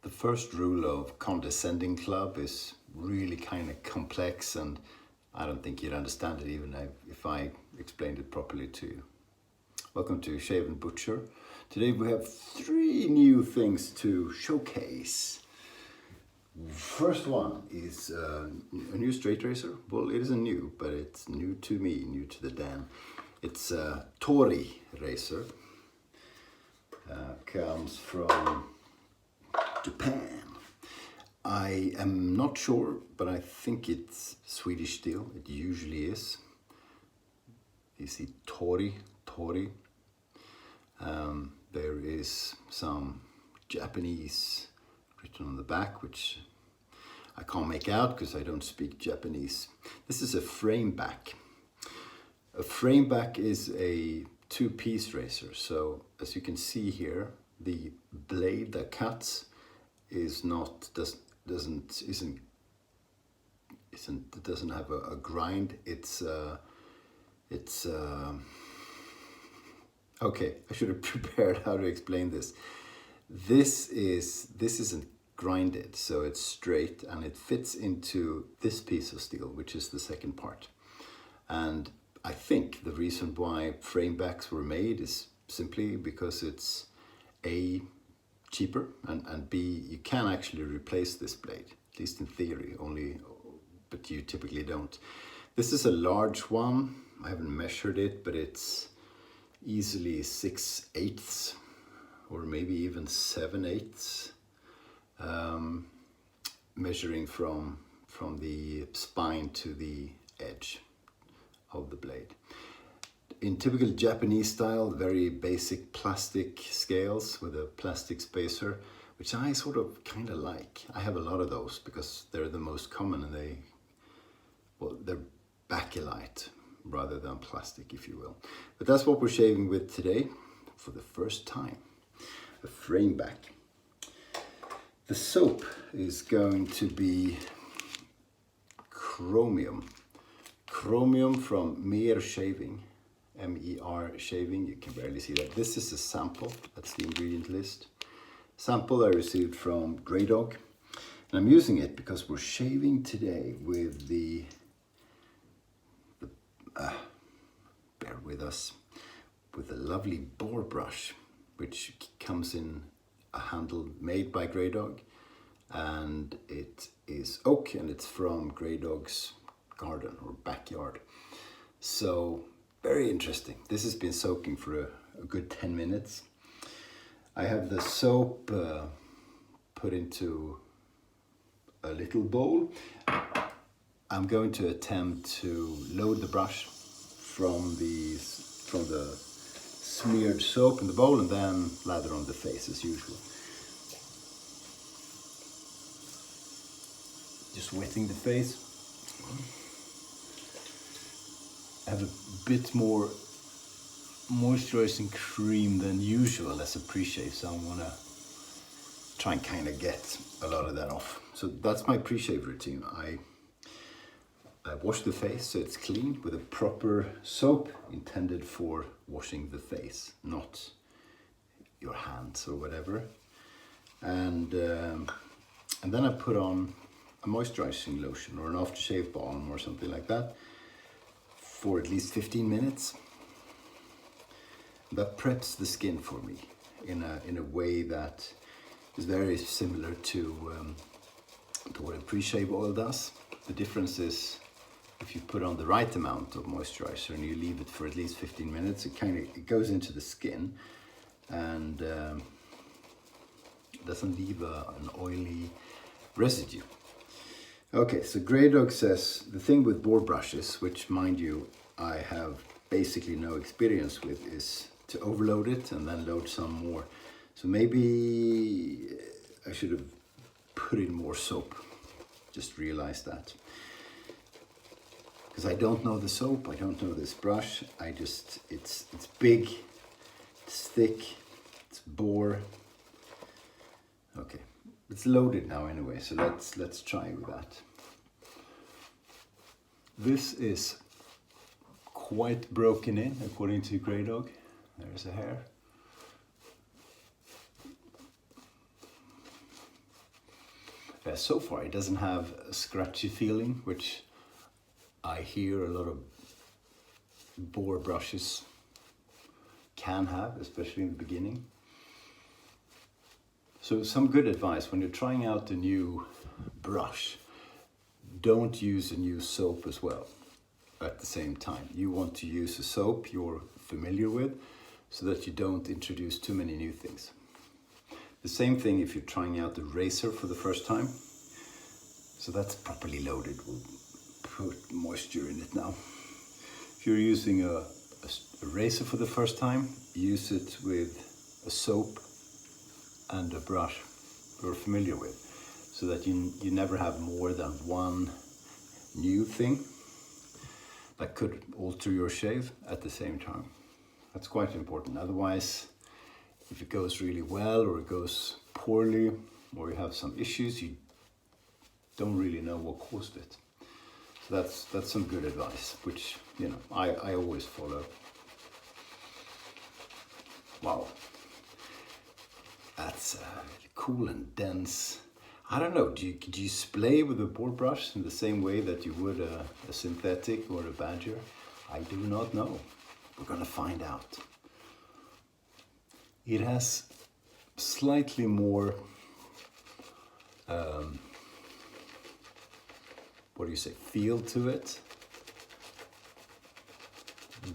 The first rule of condescending club is really kind of complex, and I don't think you'd understand it even if I explained it properly to you. Welcome to Shave&Butcher. Today we have 3 new things to showcase. First one is a new straight razor. Well, it isn't new, but it's new to me, new to the den. It's a Tohri razor. Comes from Japan. I am not sure, but I think it's Swedish steel. It usually is. You see Tohri. There is some Japanese written on the back, which I can't make out because I don't speak Japanese. This is a Frameback. A Frameback is a 2-piece razor. So as you can see here, the blade that cuts doesn't have a grind. It's okay. I should have prepared how to explain this. This isn't grinded, so it's straight and it fits into this piece of steel, which is the second part. And I think the reason why Framebacks were made is simply because it's A, cheaper, and B, you can actually replace this blade, at least in theory, but you typically don't. This is a large one. I haven't measured it, but it's easily 6/8 or maybe even 7/8, measuring from the spine to the edge of the blade. In typical Japanese style, very basic plastic scales with a plastic spacer, which I sort of kind of like. I have a lot of those because they're the most common, and they're bakelite rather than plastic, if you will. But that's what we're shaving with today for the first time, a Frameback. The soap is going to be Chromium. Chromium from MER shaving, MER shaving. You can barely see that. This is a sample. That's the ingredient list. Sample I received from Graydog. And I'm using it because we're shaving today with bear with us, with a lovely Boar brush, which comes in a handle made by Graydog, and it is oak, and it's from Graydog's garden or backyard. So very interesting. This has been soaking for a good 10 minutes. I have the soap put into a little bowl. I'm going to attempt to load the brush from the smeared soap in the bowl and then lather on the face as usual. Just wetting the face. I have a bit more moisturizing cream than usual as a pre-shave, so I want to try and kind of get a lot of that off. So that's my pre-shave routine. I wash the face so it's clean with a proper soap intended for washing the face, not your hands or whatever. And then I put on a moisturizing lotion or an aftershave balm or something like that for at least 15 minutes. That preps the skin for me in a way that is very similar to what a pre-shave oil does. The difference is if you put on the right amount of moisturizer and you leave it for at least 15 minutes, it goes into the skin and doesn't leave an oily residue. Okay, so Graydog says the thing with Boar brushes, which mind you I have basically no experience with, is to overload it and then load some more. So maybe I should have put in more soap. Just realized that. Because I don't know the soap, I don't know this brush. It's big, it's thick, it's Boar. Okay, it's loaded now anyway, so let's try with that. This is quite broken in, according to Graydog. There's a hair. So far it doesn't have a scratchy feeling, which I hear a lot of Boar brushes can have, especially in the beginning. So some good advice when you're trying out a new brush, don't use a new soap as well at the same time. You want to use a soap you're familiar with so that you don't introduce too many new things. The same thing if you're trying out the razor for the first time. So that's properly loaded. We'll put moisture in it now. If you're using a razor for the first time, use it with a soap and a brush you're familiar with, so that you never have more than one new thing that could alter your shave at the same time. That's quite important. Otherwise, if it goes really well or it goes poorly or you have some issues, you don't really know what caused it. So that's some good advice, which I always follow. Wow, that's cool and dense. I don't know, do you splay with a Boar brush in the same way that you would a synthetic or a badger? I do not know. We're gonna find out. It has slightly more, feel to it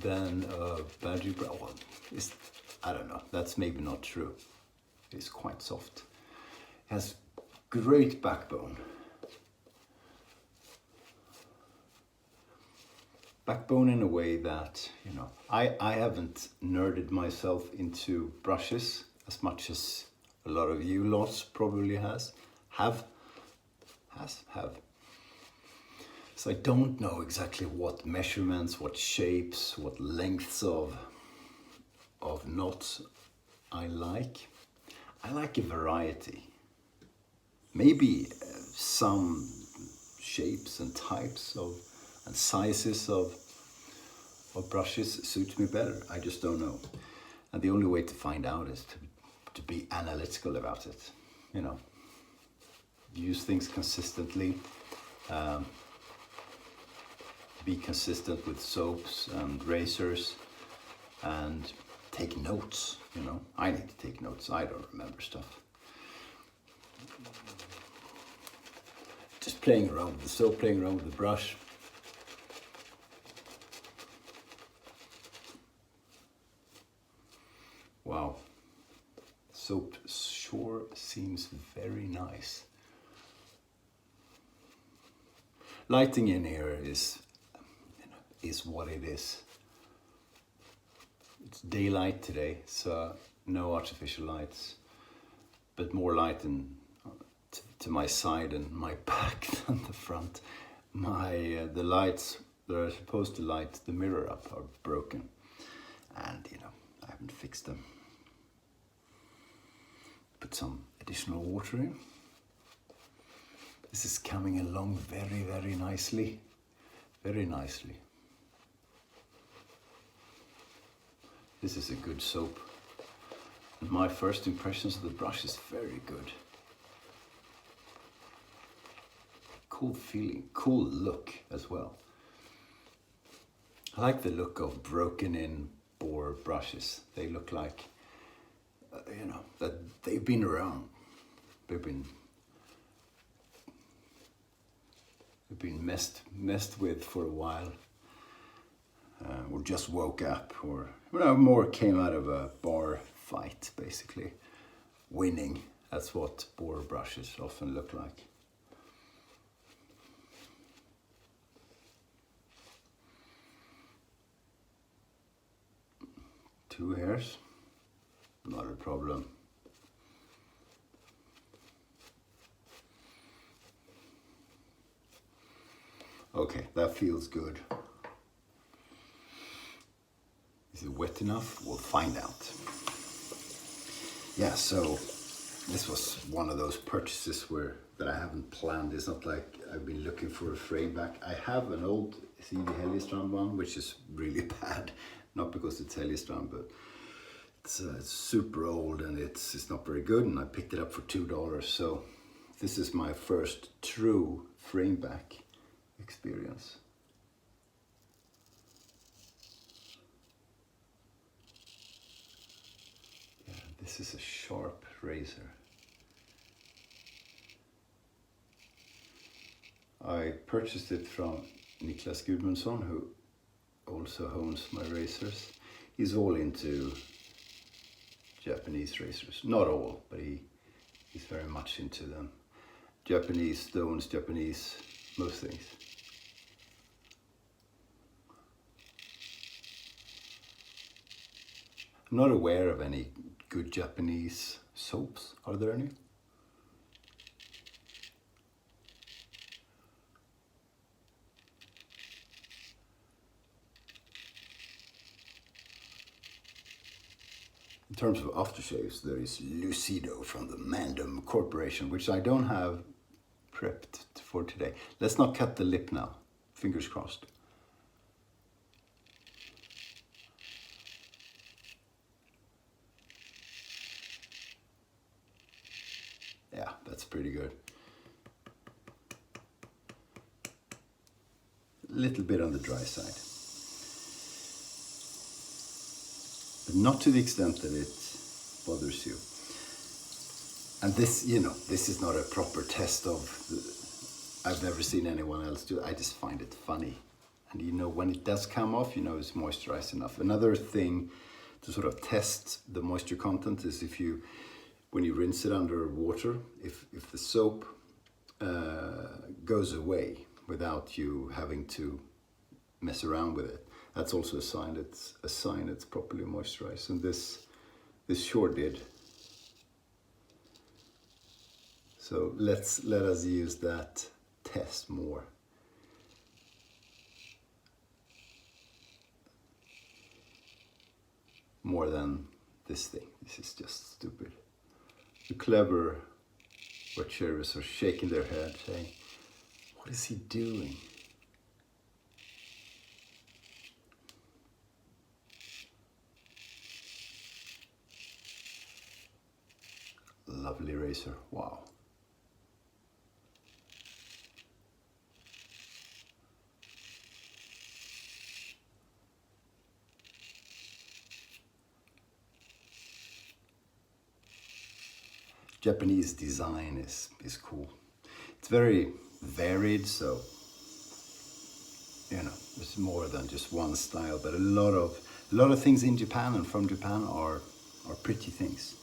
than a badger brush. Well, I don't know, that's maybe not true. It's quite soft. It has great backbone. Backbone in a way that, I haven't nerded myself into brushes as much as a lot of you lots probably have. So I don't know exactly what measurements, what shapes, what lengths of knots I like. I like a variety. Maybe some shapes and types and sizes of brushes suit me better. I just don't know. And the only way to find out is to be analytical about it. Use things consistently. Be consistent with soaps and razors, and take notes. I need to take notes. I don't remember stuff. Just playing around with the soap, playing around with the brush. Wow, soap sure seems very nice. Lighting in here is what it is. It's daylight today, so no artificial lights, but more light to my side and my back than the front. The lights that are supposed to light the mirror up are broken, and I haven't fixed them. Put some additional water in. This is coming along very, very nicely. Very nicely. This is a good soap. And my first impressions of the brush is very good. Cool feeling, cool look as well. I like the look of broken in Boar brushes. They look like, that they've been around. They've been messed with for a while, or just woke up, or more came out of a bar fight, basically, winning. That's what Boar brushes often look like. Two hairs, not a problem. Okay, that feels good. Is it wet enough? We'll find out. Yeah, so this was one of those purchases that I haven't planned. It's not like I've been looking for a Frameback. I have an old CD Helgestrand one, which is really bad. Not because it's Helgestrand, but it's super old and it's not very good. And I picked it up for $2. So this is my first true Frameback experience. Yeah, this is a sharp razor. I purchased it from Niklas Gudmundsson, who also owns my razors. He's all into Japanese razors. Not all, but he's very much into them. Japanese stones, Japanese, most things. I'm not aware of any good Japanese soaps. Are there any? In terms of aftershaves, there is Lucido from the Mandem Corporation, which I don't have prepped for today. Let's not cut the lip now. Fingers crossed. Yeah, that's pretty good. A little bit on the dry side. But not to the extent that it bothers you. And this, you know, this is not a proper test of, I've never seen anyone else do it. I just find it funny. And you know, when it does come off, you know it's moisturized enough. Another thing to sort of test the moisture content is if you, when you rinse it under water, if the soap goes away without you having to mess around with it, that's also a sign it's properly moisturized, and this sure did. So let us use that test more. More than this thing. This is just stupid. The clever watchers are shaking their head, saying, "What is he doing?" Lovely razor, wow. Japanese design is cool. It's very varied, so you know, it's more than just one style, but a lot of things in Japan and from Japan are pretty things.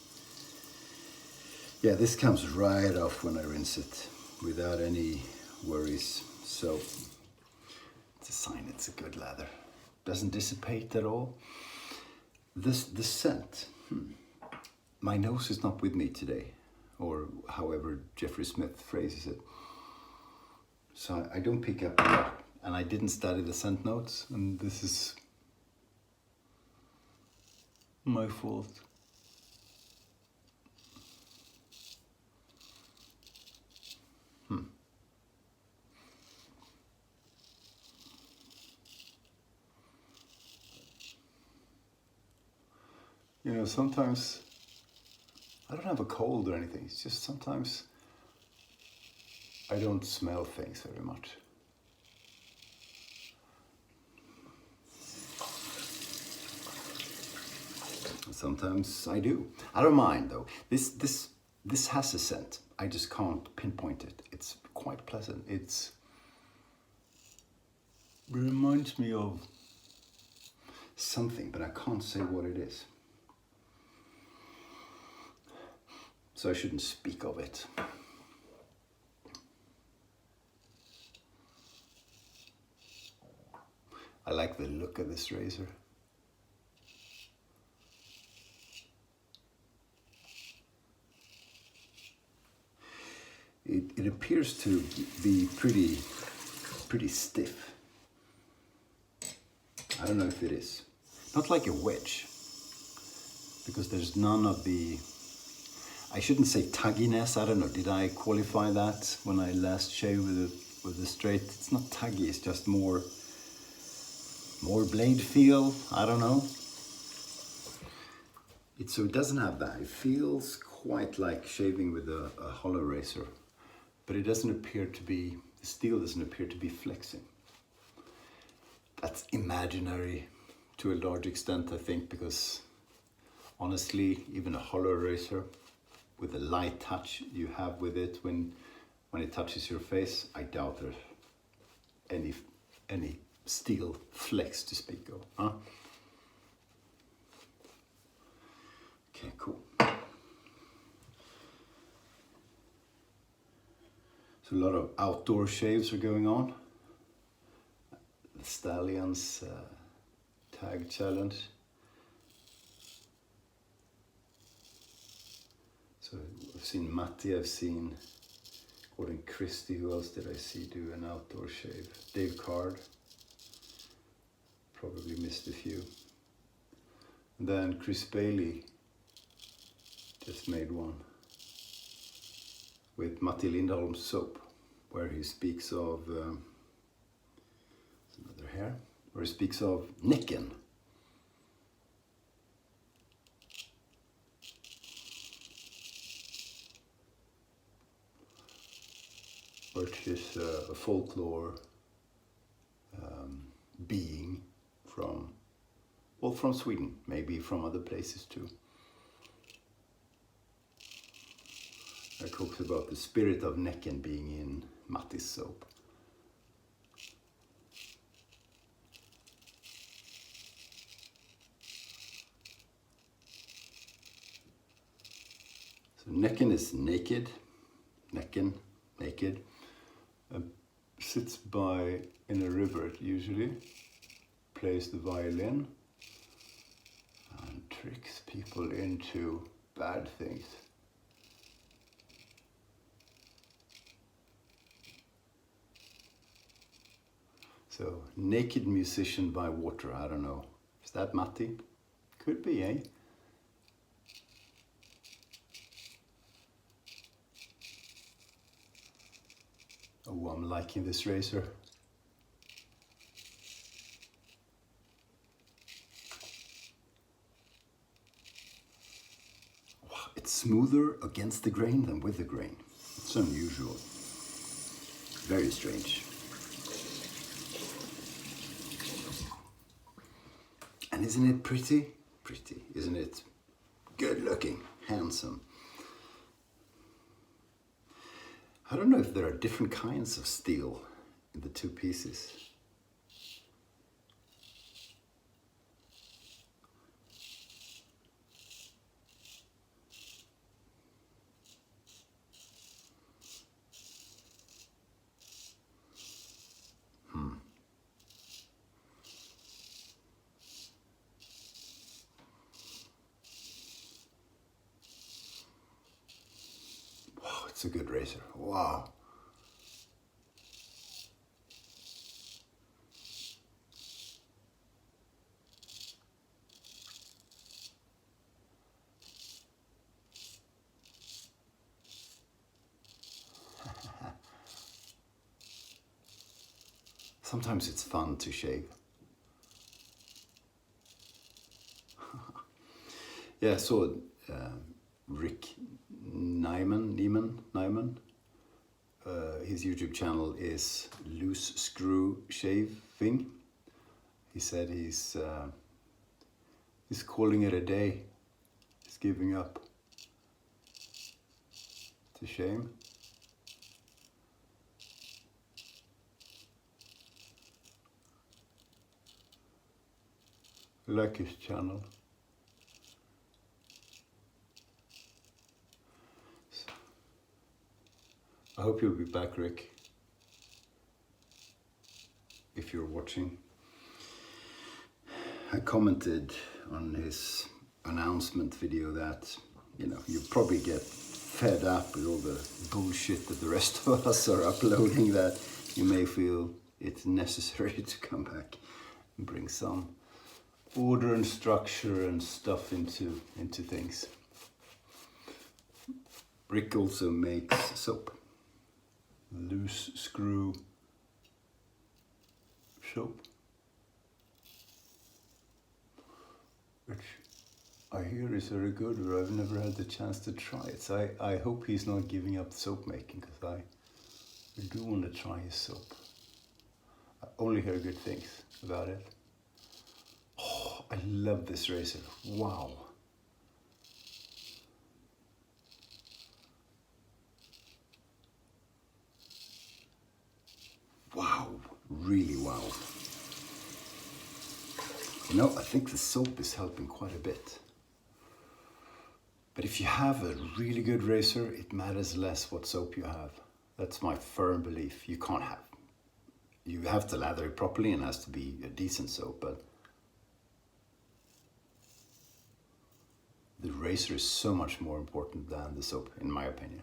Yeah, this comes right off when I rinse it without any worries. So it's a sign it's a good lather. Doesn't dissipate at all. The scent. My nose is not with me today, or however Jeffrey Smith phrases it. So I don't pick up a lot, and I didn't study the scent notes, and this is my fault. You know, sometimes I don't have a cold or anything. It's just sometimes I don't smell things very much. Sometimes I do. I don't mind though. This has a scent. I just can't pinpoint it. It's quite pleasant. It reminds me of something, but I can't say what it is. So I shouldn't speak of it. I like the look of this razor. It appears to be pretty stiff. I don't know if it is. Not like a wedge, because there's none of the, I shouldn't say tugginess. I don't know. Did I qualify that when I last shaved with the straight? It's not tuggy. It's just more blade feel. I don't know. So it doesn't have that. It feels quite like shaving with a hollow razor. but it doesn't appear to be, the steel doesn't appear to be flexing. That's imaginary to a large extent, I think, because honestly, even a hollow razor with the light touch you have with it when it touches your face, I doubt there's any steel flex to speak of. Huh? Okay, cool. So a lot of outdoor shaves are going on. The Stallions tag challenge. So I've seen Matti, I've seen Gordon Christie, who else did I see do an outdoor shave? Dave Card. Probably missed a few. And then Chris Bailey just made one with Matti Lindholm's soap, where he speaks of another hair, where he speaks of Nicken. Which is a folklore being from Sweden, maybe from other places too. It talks about the spirit of Näcken being in Matti's soap. So Näcken is naked, Näcken, naked. Sits by in a river usually, plays the violin and tricks people into bad things. So, naked musician by water, I don't know. Is that Matti? Could be, eh? Oh, I'm liking this razor. Wow, it's smoother against the grain than with the grain. It's unusual. Very strange. And isn't it pretty? Pretty, isn't it? Good looking, handsome. I don't know if there are different kinds of steel in the two pieces. Wow, it's a good razor. Wow. Sometimes it's fun to shave. Yeah, I saw Rick Nyman. His YouTube channel is Loose Screw Shaving. He said he's calling it a day. He's giving up. It's a shame. I like his channel. I hope you'll be back, Rick, if you're watching. I commented on his announcement video that, you know, you probably get fed up with all the bullshit that the rest of us are uploading, that you may feel it's necessary to come back and bring some order and structure and stuff into things. Rick also makes soap. Loose Screw soap, which I hear is very good, but I've never had the chance to try it. So I hope he's not giving up soap making, because I do want to try his soap. I only hear good things about it. Oh, I love this razor. Wow. Wow, really wow. You know, I think the soap is helping quite a bit. But if you have a really good razor, it matters less what soap you have. That's my firm belief. You have to lather it properly and it has to be a decent soap, but the razor is so much more important than the soap, in my opinion.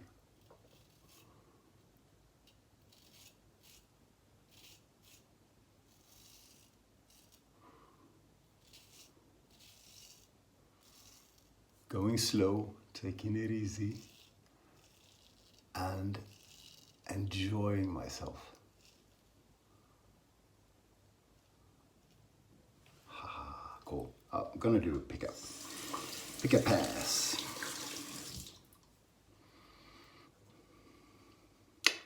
Going slow, taking it easy, and enjoying myself. Cool. I'm gonna do a pickup. Pickup pass.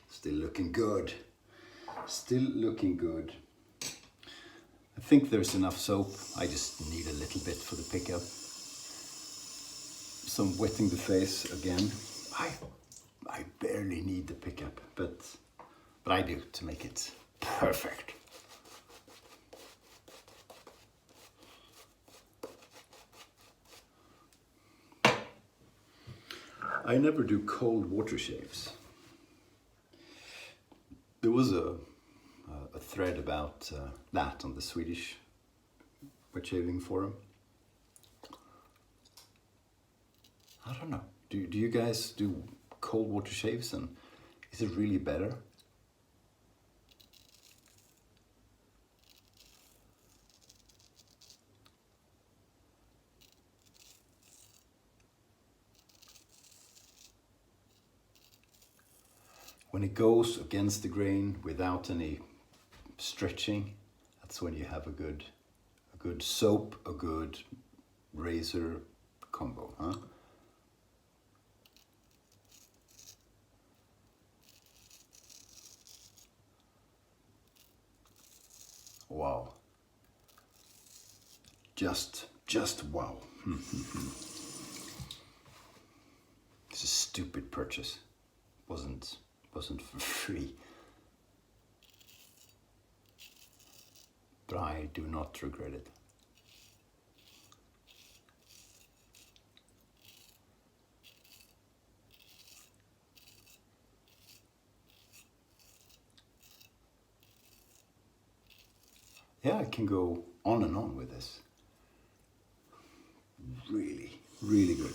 Still looking good. Still looking good. I think there's enough soap. I just need a little bit for the pickup. Some wetting the face again. I barely need the pickup, but I do to make it perfect. I never do cold water shaves. There was a thread about that on the Swedish wet shaving forum. I don't know. Do you guys do cold water shaves, and is it really better? When it goes against the grain without any stretching, that's when you have a good soap, a good razor combo, huh? Wow. Just wow. It's a stupid purchase. Wasn't for free. But I do not regret it. Yeah, I can go on and on with this. Really, really good.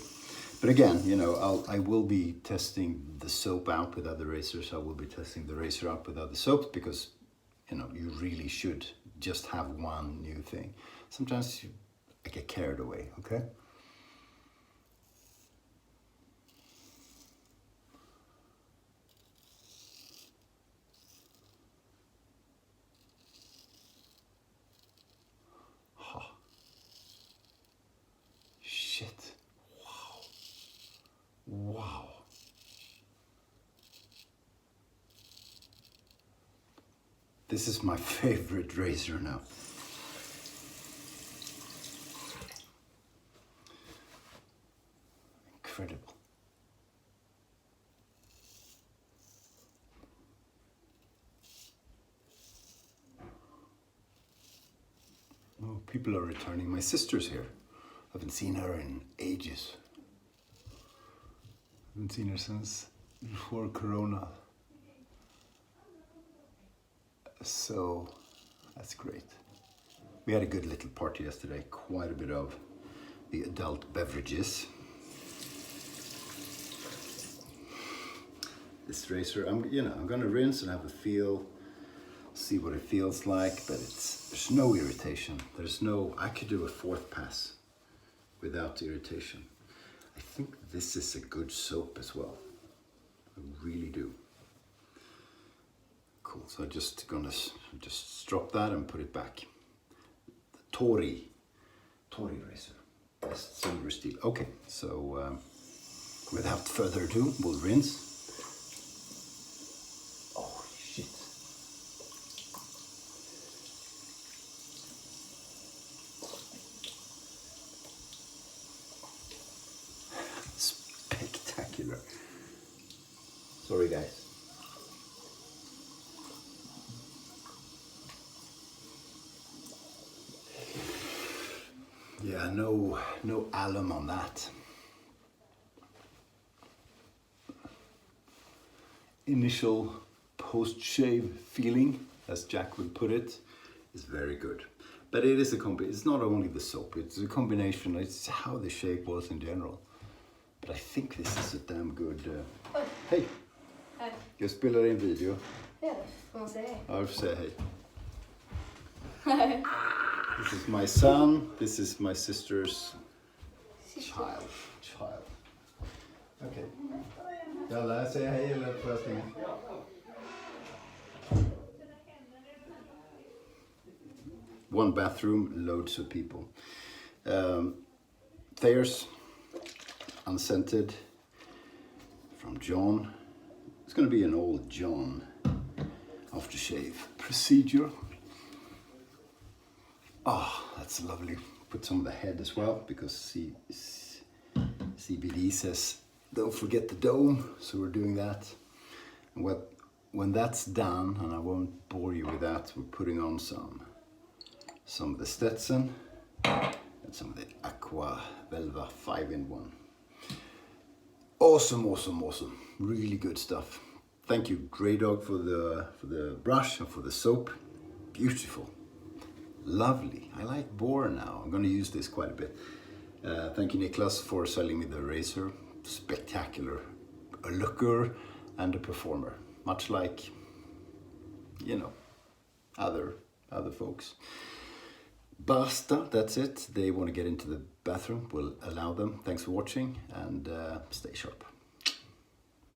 But again, you know, I will be testing the soap out with other razors. I will be testing the razor out with other soaps because, you know, you really should just have one new thing. Sometimes I get carried away, okay? Shit. Wow. This is my favorite razor now. Incredible. Oh, people are returning. My sister's here. I haven't seen her in ages. Haven't seen her since before Corona. So that's great. We had a good little party yesterday. Quite a bit of the adult beverages. This razor, I'm gonna rinse and have a feel, see what it feels like, but there's no irritation. I could do a fourth pass without irritation. I think this is a good soap as well. I really do. Cool, so I'm just gonna strop that and put it back. The Tohri razor, best silver steel. Okay, so without further ado, we'll rinse. Oh Sorry guys. Yeah, no alum on that. Initial post-shave feeling, as Jack would put it, is very good. But it is it's not only the soap, it's a combination, it's how the shave was in general. But I think this is a damn good... Hej! Hej. Jag spelar in video. Ja, får man säga hej? Ja, du får säga hej. This is my son, this is my sister's child. Okay. Jalla, säga hej eller får jag stänga? One bathroom, loads of people. Thayer's, unscented, from John. It's going to be an old John aftershave procedure. Oh, that's lovely. Put some of the head as well, because CBD says don't forget the dome, so we're doing that. And when that's done, and I won't bore you with that, we're putting on some of the Stetson and some of the Aqua Velva 5-in-1. Awesome. Really good stuff. Thank you, Graydog, for the brush and for the soap. Beautiful. Lovely. I like Boar now. I'm going to use this quite a bit. Thank you, Niklas, for selling me the razor. Spectacular. A looker and a performer. Much like, you know, other folks. Basta, that's it. They want to get into the bathroom. We'll allow them. Thanks for watching, and stay sharp.